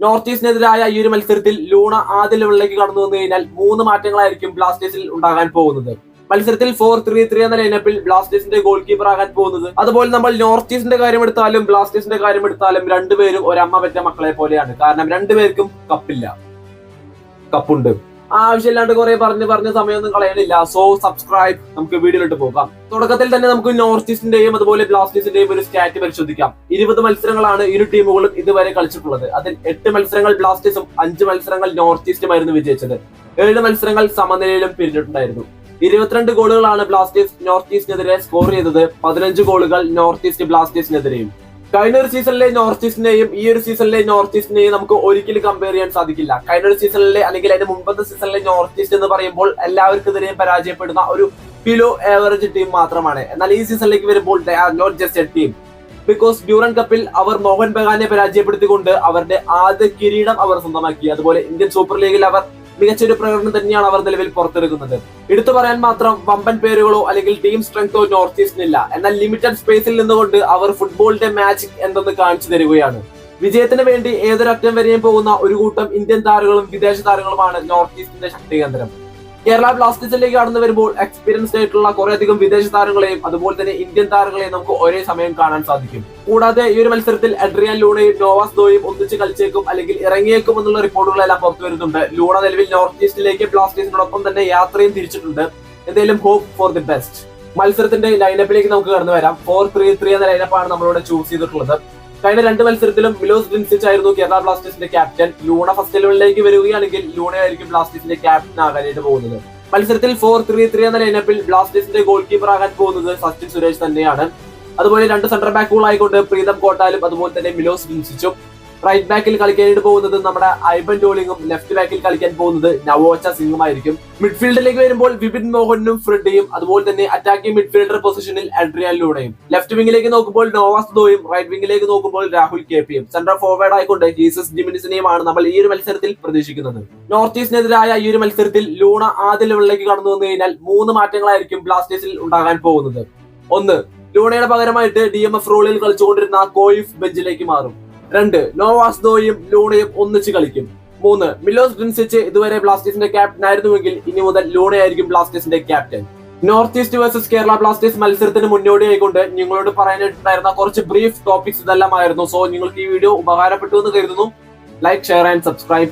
North ഈസ്റ്റിനെതിരായ ഈ ഒരു മത്സരത്തിൽ ലൂണ ആദ്യ ലെവലിലേക്ക് കടന്നു വന്നു കഴിഞ്ഞാൽ 3 മാറ്റങ്ങളായിരിക്കും ബ്ലാസ്റ്റേഴ്സിൽ ഉണ്ടാകാൻ പോകുന്നത്. മത്സരത്തിൽ 4-3-3 എന്ന ലൈനപ്പിൽ ബ്ലാസ്റ്റേഴ്സിന്റെ ഗോൾ കീപ്പർ ആകാൻ പോകുന്നത്. അതുപോലെ നമ്മൾ നോർത്ത് ഈസ്റ്റിന്റെ കാര്യം എടുത്താലും ബ്ലാസ്റ്റേഴ്സിന്റെ കാര്യം എടുത്താലും രണ്ടുപേരും ഒരമ്മ പെറ്റ മക്കളെ പോലെയാണ്. കാരണം രണ്ടുപേർക്കും കപ്പില്ല, കപ്പുണ്ട്. ആവശ്യമില്ലാണ്ട് കുറെ പറഞ്ഞ് സമയമൊന്നും കളയണില്ല. സോ സബ്സ്ക്രൈബ്, നമുക്ക് വീഡിയോയിലോട്ട് പോകാം. തുടക്കത്തിൽ തന്നെ നമുക്ക് നോർത്ത് ഈസ്റ്റിന്റെയും അതുപോലെ ബ്ലാസ്റ്റേഴ്സിന്റെയും ഒരു സ്റ്റാറ്റ് പരിശോധിക്കാം. 20 മത്സരങ്ങളാണ് ഇരു ടീമുകളും ഇതുവരെ കളിച്ചിട്ടുള്ളത്. അതിൽ 8 മത്സരങ്ങൾ ബ്ലാസ്റ്റേഴ്സും 5 മത്സരങ്ങൾ നോർത്ത് ഈസ്റ്റുമായിരുന്നു വിജയിച്ചത്. 7 മത്സരങ്ങൾ സമനിലയിലും പിരിഞ്ഞിട്ടുണ്ടായിരുന്നു. 22 ഗോളുകളാണ് ബ്ലാസ്റ്റേഴ്സ് നോർത്ത് ഈസ്റ്റിനെതിരെ സ്കോർ ചെയ്തത്. 15 ഗോളുകൾ നോർത്ത് ഈസ്റ്റ് ബ്ലാസ്റ്റേഴ്സിനെതിരെയും. കഴിഞ്ഞ ഒരു സീസണിലെ നോർത്ത് ഈസ്റ്റിനെയും ഈ ഒരു സീസണിലെ നോർത്ത് ഈസ്റ്റിനെയും നമുക്ക് ഒരിക്കലും കമ്പയർ ചെയ്യാൻ സാധിക്കില്ല. കഴിഞ്ഞ ഒരു സീസണിലെ അല്ലെങ്കിൽ അതിന്റെ മുമ്പത്തെ സീസണിലെ നോർത്ത് ഈസ്റ്റ് എന്ന് പറയുമ്പോൾ എല്ലാവർക്കെതിരെയും പരാജയപ്പെടുന്ന ഒരു ബിലോ ആവറേജ് ടീം മാത്രമാണ്. എന്നാൽ ഈ സീസണിലേക്ക് വരുമ്പോൾ they are not just a team. Because Durand കപ്പിൽ അവർ മോഹൻ ബഗാനെ പരാജയപ്പെടുത്തിക്കൊണ്ട് അവരുടെ ആദ്യ കിരീടം അവർ സ്വന്തമാക്കി. അതുപോലെ ഇന്ത്യൻ സൂപ്പർ ലീഗിൽ അവർ മികച്ചൊരു പ്രകടനം തന്നെയാണ് അവർ നിലവിൽ പുറത്തെടുക്കുന്നത്. എടുത്തു പറയാൻ മാത്രം വമ്പൻ പേരുകളോ അല്ലെങ്കിൽ ടീം സ്ട്രെങ്തോ നോർത്ത് ഈസ്റ്റിനില്ല. എന്നാൽ ലിമിറ്റഡ് സ്പേസിൽ നിന്നുകൊണ്ട് അവർ ഫുട്ബോളിന്റെ മാജിക് എന്തെന്ന് കാണിച്ചു തരികയാണ്. വിജയത്തിന് വേണ്ടി ഏതൊരറ്റം വരെയും പോകുന്ന ഒരു കൂട്ടം ഇന്ത്യൻ താരങ്ങളും വിദേശ താരങ്ങളുമാണ് നോർത്ത് ഈസ്റ്റിന്റെ ശക്തി കേന്ദ്രം. കേരള ബ്ലാസ്റ്റേഴ്സിലേക്ക് കടന്നു വരുമ്പോൾ എക്സ്പീരിയൻസ്ഡ് ആയിട്ടുള്ള കുറേയധികം വിദേശ താരങ്ങളെയും അതുപോലെ തന്നെ ഇന്ത്യൻ താരങ്ങളെയും നമുക്ക് ഒരേ സമയം കാണാൻ സാധിക്കും. കൂടാതെ ഈ ഒരു മത്സരത്തിൽ അഡ്രിയാൻ ലൂണയും നോവാസ് ദോയും ഒന്നിച്ച് കളിച്ചേക്കും അല്ലെങ്കിൽ ഇറങ്ങിയേക്കും എന്നുള്ള റിപ്പോർട്ടുകളെല്ലാം പുറത്തു വരുന്നുണ്ട്. ലൂണ നിലവിൽ നോർത്ത് ഈസ്റ്റിലേക്ക് ബ്ലാസ്റ്റേഴ്സിനോടൊപ്പം തന്നെ യാത്രയും തിരിച്ചിട്ടുണ്ട്. എന്തായാലും ഹോപ്പ് ഫോർ ദി ബെസ്റ്റ്. മത്സരത്തിന്റെ ലൈനപ്പിലേക്ക് നമുക്ക് കടന്നു വരാം. 4-3-3 എന്ന ലൈനപ്പാണ് നമ്മളിവിടെ ചൂസ് ചെയ്തിട്ടുള്ളത്. കഴിഞ്ഞ 2 മത്സരത്തിലും മിലോസ് ഡ്രിൻസിച്ച് ആയിരുന്നു കേരള ബ്ലാസ്റ്റേഴ്സിന്റെ ക്യാപ്റ്റൻ. ലൂണ ഫസ്റ്റ് ലെവലിലേക്ക് വരികയാണെങ്കിൽ ലൂണയായിരിക്കും ബ്ലാസ്റ്റേഴ്സിന്റെ ക്യാപ്റ്റൻ ആകാനായിട്ട് പോകുന്നത്. മത്സരത്തിൽ 4-3-3 എന്ന ലൈനപ്പിൽ ബ്ലാസ്റ്റേഴ്സിന്റെ ഗോൾ കീപ്പർ ആകാൻ പോകുന്നത് സച്ചിൻ സുരേഷ് തന്നെയാണ്. അതുപോലെ 2 സെന്റർ ബാക്കുകളായിക്കൊണ്ട് പ്രീതം കോട്ടാലും അതുപോലെ തന്നെ മിലോസ് ഡ്രിൻസിച്ചും. റൈറ്റ് ബാക്കിൽ കളിക്കാനായിട്ട് പോകുന്നത് നമ്മുടെ ഐബൻ ടോളിങ്ങും ലെഫ്റ്റ് ബാക്കിൽ കളിക്കാൻ പോകുന്നത് നവോച്ച സിംഗുമായിരിക്കും. മിഡ്ഫീൽഡിലേക്ക് വരുമ്പോൾ വിപിൻ മോഹനും ഫ്രെഡിയും അതുപോലെ തന്നെ അറ്റാക്കിംഗ് മിഡ്ഫീൽഡർ പൊസിഷനിൽ അഡ്രിയാൻ ലൂണയും. ലെഫ്റ്റ് വിംഗിലേക്ക് നോക്കുമ്പോൾ നോവാസ് ദോയും റൈറ്റ് വിംഗിലേക്ക് നോക്കുമ്പോൾ രാഹുൽ കെപിയും. സെൻട്രൽ ഫോർവേഡ് ആയിക്കൊണ്ട് ജീസസ് ജിമിനിസിനെയുമാണ് നമ്മൾ ഈ ഒരു മത്സരത്തിൽ പ്രതീക്ഷിക്കുന്നത്. നോർത്ത് ഈസ്റ്റിനെതിരായ ഈ ഒരു മത്സരത്തിൽ ലൂണ ആദ്യ ലെവലിലേക്ക് കടന്നു വന്നു കഴിഞ്ഞാൽ 3 മാറ്റങ്ങളായിരിക്കും ബ്ലാസ്റ്റേഴ്സിൽ ഉണ്ടാകാൻ പോകുന്നത്. 1, ലൂണയുടെ പകരമായിട്ട് DMF റോളിൽ കളിച്ചുകൊണ്ടിരുന്ന കോയിഫ് ബെഞ്ചിലേക്ക് മാറും. 2, നോവാസ് ദോയും ലൂണയും ഒന്നിച്ച് കളിക്കും. 3, മിലോസ് ഡ്രിൻസിച്ച് ഇതുവരെ ബ്ലാസ്റ്റേഴ്സിന്റെ ക്യാപ്റ്റൻ ആയിരുന്നുവെങ്കിൽ ഇനി മുതൽ ലൂണയായിരിക്കും ബ്ലാസ്റ്റേഴ്സിന്റെ captain. North east versus Kerala Blasters മത്സരത്തിന് മുന്നോടിയായിക്കൊണ്ട് നിങ്ങളോട് പറയാനായിട്ടുണ്ടായിരുന്ന കുറച്ച് ബ്രീഫ് ടോപ്പിക്സ് ഇതെല്ലാമായിരുന്നു. സോ നിങ്ങൾക്ക് ഈ വീഡിയോ ഉപകാരപ്പെട്ടു എന്ന് കരുതുന്നു. Like, share and subscribe.